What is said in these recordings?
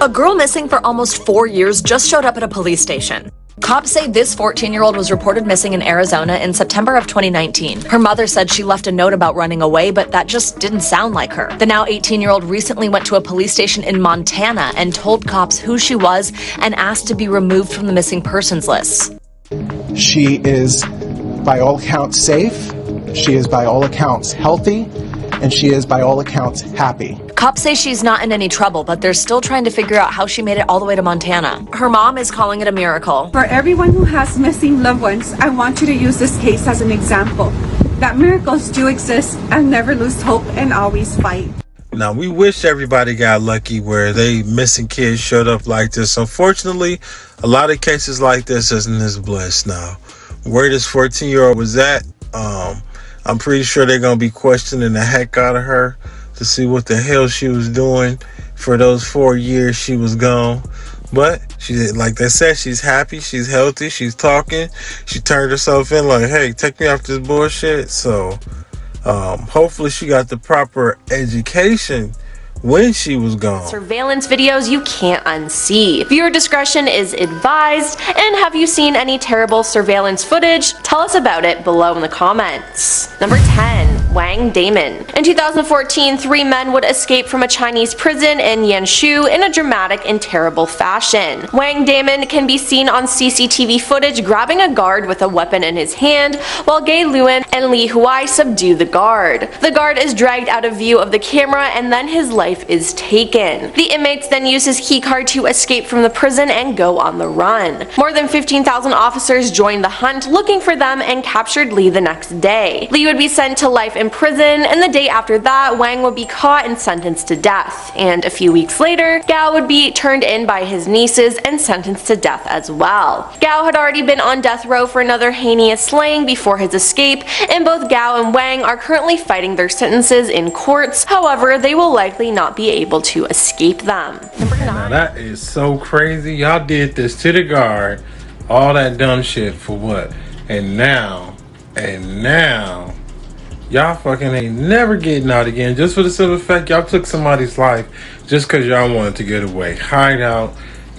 A girl missing for almost 4 years just showed up at a police station. Cops say this 14-year-old was reported missing in Arizona in September of 2019. Her mother said she left a note about running away, but that just didn't sound like her. The now 18-year-old recently went to a police station in Montana and told cops who she was and asked to be removed from the missing persons list. She is, by all accounts, safe. She is, by all accounts, healthy. And she is, by all accounts, happy. Cops say she's not in any trouble, but they're still trying to figure out how she made it all the way to Montana. Her mom is calling it a miracle. For everyone who has missing loved ones, I want you to use this case as an example that miracles do exist, and never lose hope and always fight. Now, we wish everybody got lucky where they missing kids showed up like this. Unfortunately, a lot of cases like this isn't as blessed now. Where this 14-year-old was at, I'm pretty sure they're going to be questioning the heck out of her to see what the hell she was doing for those 4 years she was gone. But she, like they said, she's happy, she's healthy, she's talking. She turned herself in like, hey, take me off this bullshit. So hopefully she got the proper education when she was gone. Surveillance videos you can't unsee. Viewer discretion is advised. And have you seen any terrible surveillance footage? Tell us about it below in the comments. Number 10. Wang Damon. In 2014, 3 men would escape from a Chinese prison in Yanshu in a dramatic and terrible fashion. Wang Damon can be seen on CCTV footage grabbing a guard with a weapon in his hand, while Gay Luan and Li Huai subdue the guard. The guard is dragged out of view of the camera and then his life is taken. The inmates then use his keycard to escape from the prison and go on the run. More than 15,000 officers joined the hunt looking for them and captured Li the next day. Li would be sent to life in prison, and the day after that, Wang would be caught and sentenced to death. And a few weeks later, Gao would be turned in by his nieces and sentenced to death as well. Gao had already been on death row for another heinous slaying before his escape, and both Gao and Wang are currently fighting their sentences in courts. However, they will likely not be able to escape them. Number 9. Now that is so crazy. Y'all did this to the guard, all that dumb shit for what? And now y'all fucking ain't never getting out again, just for the simple fact y'all took somebody's life just because y'all wanted to get away. Hide out,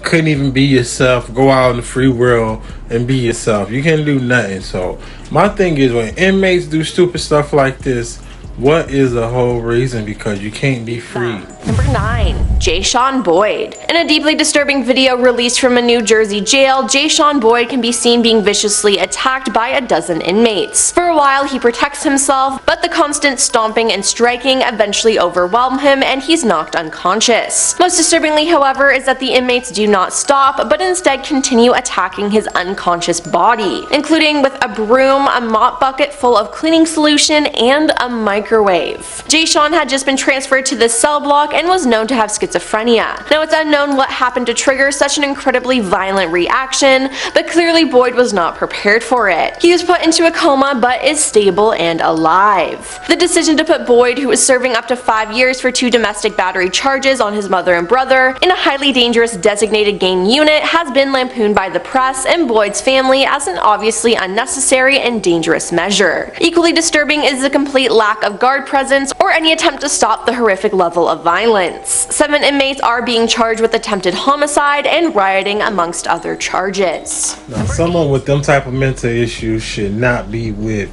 couldn't even be yourself, go out in the free world and be yourself. You can't do nothing. So my thing is, when inmates do stupid stuff like this, what is the whole reason? Because you can't be free. Number 9. Jayshawn Boyd. In a deeply disturbing video released from a New Jersey jail, Jayshawn Boyd can be seen being viciously attacked by a dozen inmates. For a while he protects himself, but the constant stomping and striking eventually overwhelm him and he's knocked unconscious. Most disturbingly, however, is that the inmates do not stop, but instead continue attacking his unconscious body, including with a broom, a mop bucket full of cleaning solution, and a microwave. Jayshawn had just been transferred to this cell block and was known to have schizophrenia. Now, it's unknown what happened to trigger such an incredibly violent reaction, but clearly Boyd was not prepared for it. He was put into a coma but is stable and alive. The decision to put Boyd, who is serving up to 5 years for 2 domestic battery charges on his mother and brother, in a highly dangerous designated gang unit has been lampooned by the press and Boyd's family as an obviously unnecessary and dangerous measure. Equally disturbing is the complete lack of guard presence or any attempt to stop the horrific level of violence. 7 inmates are being charged with attempted homicide and rioting amongst other charges. Now, someone with them type of mental issues should not be with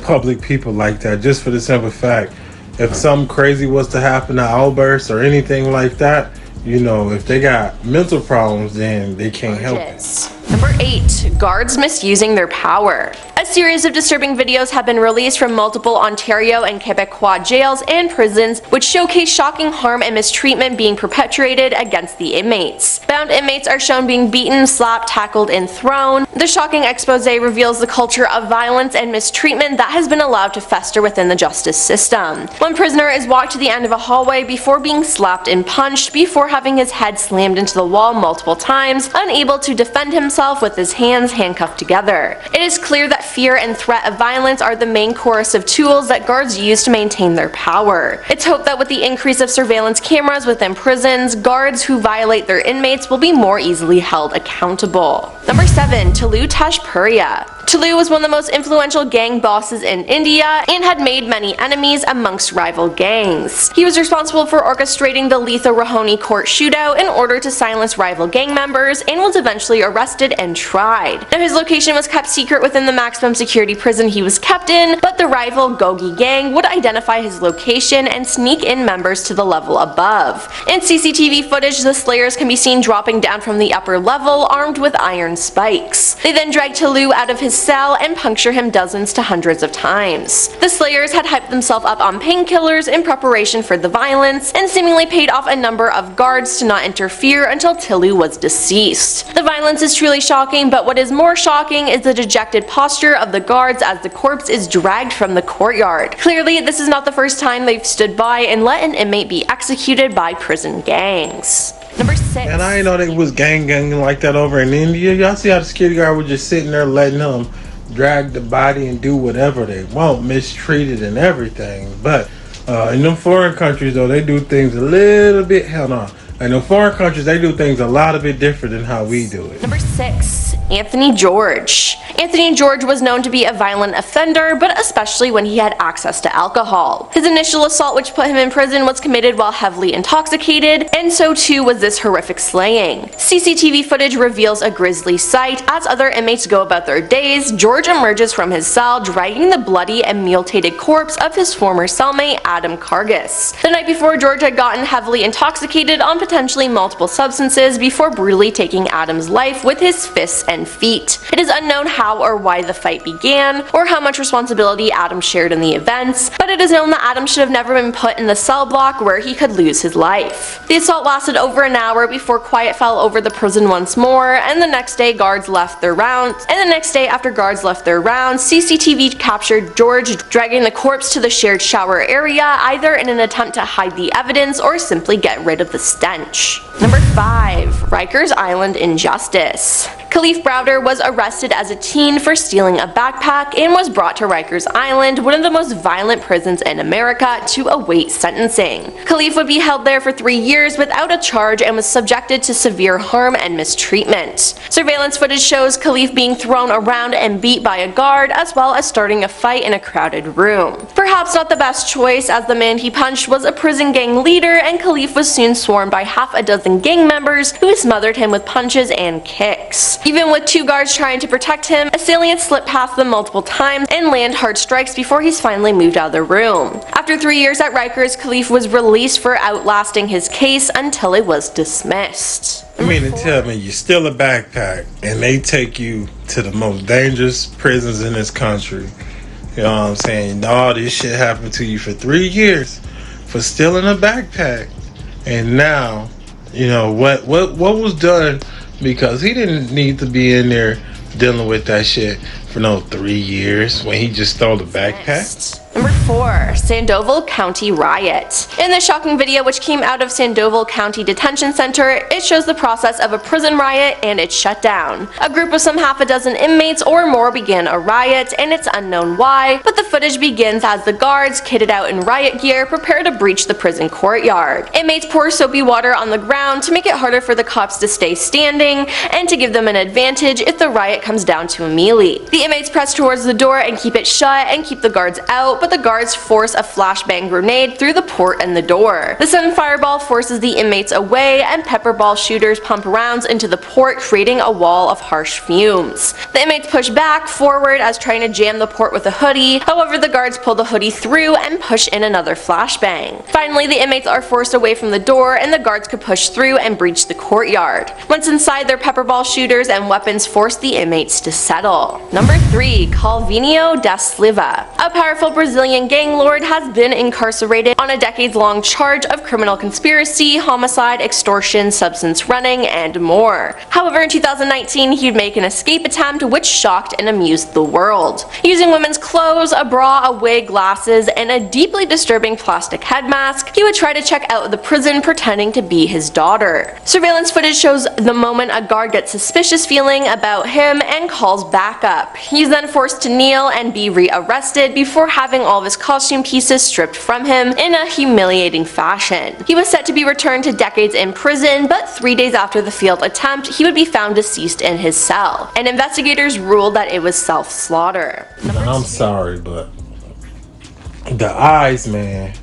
public people like that, just for the simple fact, if something crazy was to happen to outbursts or anything like that, you know, if they got mental problems, then they can't help it. Number 8. Guards misusing their power. A series of disturbing videos have been released from multiple Ontario and Quebecois jails and prisons which showcase shocking harm and mistreatment being perpetrated against the inmates. Bound inmates are shown being beaten, slapped, tackled, and thrown. The shocking expose reveals the culture of violence and mistreatment that has been allowed to fester within the justice system. One prisoner is walked to the end of a hallway before being slapped and punched before having his head slammed into the wall multiple times, unable to defend himself with his hands handcuffed together. It is clear that fear and threat of violence are the main coercive tools that guards use to maintain their power. It's hoped that with the increase of surveillance cameras within prisons, guards who violate their inmates will be more easily held accountable. Number 7. Tulu Tashpuria. Tulu was one of the most influential gang bosses in India and had made many enemies amongst rival gangs. He was responsible for orchestrating the lethal Rahoni court shootout in order to silence rival gang members and was eventually arrested and tried. Now, his location was kept secret within the maximum security prison he was kept in, but the rival Gogi gang would identify his location and sneak in members to the level above. In CCTV footage, the slayers can be seen dropping down from the upper level armed with iron spikes. They then drag Tulu out of his cell and puncture him dozens to hundreds of times. The slayers had hyped themselves up on painkillers in preparation for the violence and seemingly paid off a number of guards to not interfere until Tulu was deceased. The violence is truly shocking, but what is more shocking is the dejected posture of the guards as the corpse is dragged from the courtyard. Clearly, this is not the first time they've stood by and let an inmate be executed by prison gangs. Number 6. And I didn't know they was gang like that over in India. Y'all see how the security guard was just sitting there letting them drag the body and do whatever they want, mistreated and everything. But in them foreign countries, though, they do things a little bit, hell no. In the foreign countries, they do things a lot of bit different than how we do it. Number 6. Anthony George. Anthony George was known to be a violent offender, but especially when he had access to alcohol. His initial assault, which put him in prison, was committed while heavily intoxicated, and so too was this horrific slaying. CCTV footage reveals a grisly sight. As other inmates go about their days, George emerges from his cell dragging the bloody and mutilated corpse of his former cellmate Adam Kargas. The night before, George had gotten heavily intoxicated on potentially multiple substances before brutally taking Adam's life with his fists and feet. It is unknown how or why the fight began, or how much responsibility Adam shared in the events, but it is known that Adam should have never been put in the cell block where he could lose his life. The assault lasted over an hour before quiet fell over the prison once more, and the next day after guards left their rounds, CCTV captured George dragging the corpse to the shared shower area, either in an attempt to hide the evidence or simply get rid of the stench. Number 5. Rikers Island Injustice. Khalif Browder was arrested as a teen for stealing a backpack and was brought to Rikers Island, one of the most violent prisons in America, to await sentencing. Khalif would be held there for 3 years without a charge and was subjected to severe harm and mistreatment. Surveillance footage shows Khalif being thrown around and beat by a guard, as well as starting a fight in a crowded room. Perhaps not the best choice, as the man he punched was a prison gang leader, and Khalif was soon swarmed by half a dozen gang members who smothered him with punches and kicks. Even with 2 guards trying to protect him, assailants slip past them multiple times and land hard strikes before he's finally moved out of the room. After 3 years at Rikers, Khalif was released for outlasting his case until it was dismissed. I mean, to tell me you steal a backpack and they take you to the most dangerous prisons in this country. You know what I'm saying? All this shit happened to you for 3 years for stealing a backpack. And now, you know, what was done, because he didn't need to be in there dealing with that shit for no 3 years when he just stole a backpack. Number 4. Sandoval County Riot. In this shocking video, which came out of Sandoval County Detention Center, it shows the process of a prison riot and its shutdown. A group of some half a dozen inmates or more began a riot, and it's unknown why, but the footage begins as the guards, kitted out in riot gear, prepare to breach the prison courtyard. Inmates pour soapy water on the ground to make it harder for the cops to stay standing, and to give them an advantage if the riot comes down to a melee. The inmates press towards the door and keep it shut and keep the guards out, but the guards force a flashbang grenade through the port and the door. The sudden fireball forces the inmates away, and pepperball shooters pump rounds into the port, creating a wall of harsh fumes. The inmates push back forward as trying to jam the port with a hoodie. However, the guards pull the hoodie through and push in another flashbang. Finally, the inmates are forced away from the door, and the guards could push through and breach the courtyard. Once inside, their pepperball shooters and weapons force the inmates to settle. Number 3. Vinio da Silva. A powerful Brazilian gang lord has been incarcerated on a decades-long charge of criminal conspiracy, homicide, extortion, substance running, and more. However, in 2019, he'd make an escape attempt which shocked and amused the world. Using women's clothes, a bra, a wig, glasses, and a deeply disturbing plastic head mask, he would try to check out of the prison pretending to be his daughter. Surveillance footage shows the moment a guard gets suspicious feeling about him and calls backup. He's then forced to kneel and be re-arrested before having having all of his costume pieces stripped from him in a humiliating fashion. He was set to be returned to decades in prison, but 3 days after the failed attempt, he would be found deceased in his cell, and investigators ruled that it was self-slaughter. I'm sorry, but the eyes, man.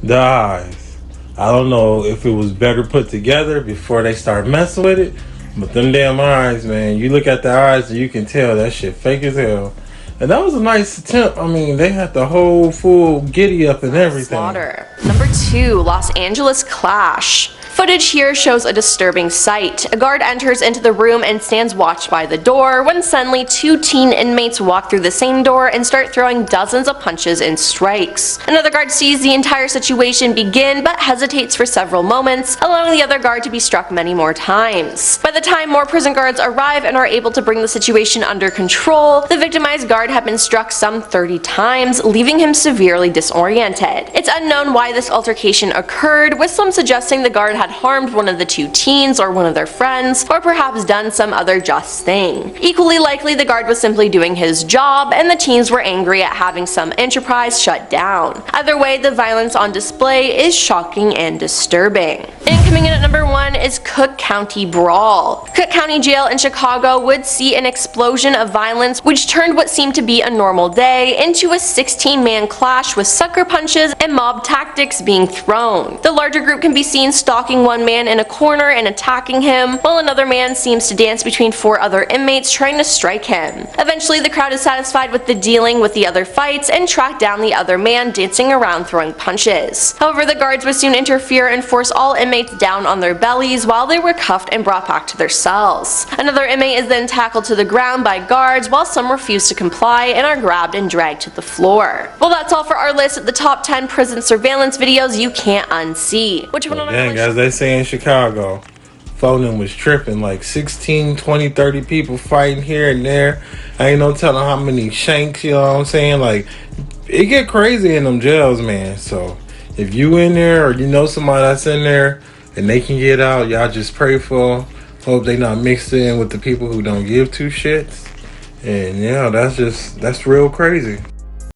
The eyes. I don't know if it was better put together before they start messing with it, but them damn eyes, man. You look at the eyes and you can tell that shit fake as hell. And that was a nice attempt. I mean, they had the whole full giddy up and everything. Slaughter. Number 2, Los Angeles clash. Footage here shows a disturbing sight. A guard enters into the room and stands watch by the door when suddenly 2 teen inmates walk through the same door and start throwing dozens of punches and strikes. Another guard sees the entire situation begin but hesitates for several moments, allowing the other guard to be struck many more times. By the time more prison guards arrive and are able to bring the situation under control, the victimized guard had been struck some 30 times, leaving him severely disoriented. It's unknown why this altercation occurred, with some suggesting the guard had harmed one of the 2 teens or one of their friends, or perhaps done some other just thing. Equally likely, the guard was simply doing his job, and the teens were angry at having some enterprise shut down. Either way, the violence on display is shocking and disturbing. And coming in at number 1 is Cook County Brawl. Cook County Jail in Chicago would see an explosion of violence which turned what seemed to be a normal day into a 16-man clash with sucker punches and mob tactics being thrown. The larger group can be seen stalking one man in a corner and attacking him, while another man seems to dance between 4 other inmates trying to strike him. Eventually, the crowd is satisfied with the dealing with the other fights and track down the other man dancing around throwing punches. However, the guards would soon interfere and force all inmates down on their bellies while they were cuffed and brought back to their cells. Another inmate is then tackled to the ground by guards, while some refuse to comply and are grabbed and dragged to the floor. Well, that's all for our list of the top 10 prison surveillance videos you can't unsee. Which one on Dang, as they say in Chicago, phone was tripping, like 16, 20, 30 people fighting here and there. I ain't no telling how many shanks, you know what I'm saying? Like, it get crazy in them jails, man. So if you in there or you know somebody that's in there and they can get out, y'all just pray for them. Hope they not mixed in with the people who don't give 2 shits. And yeah, that's real crazy.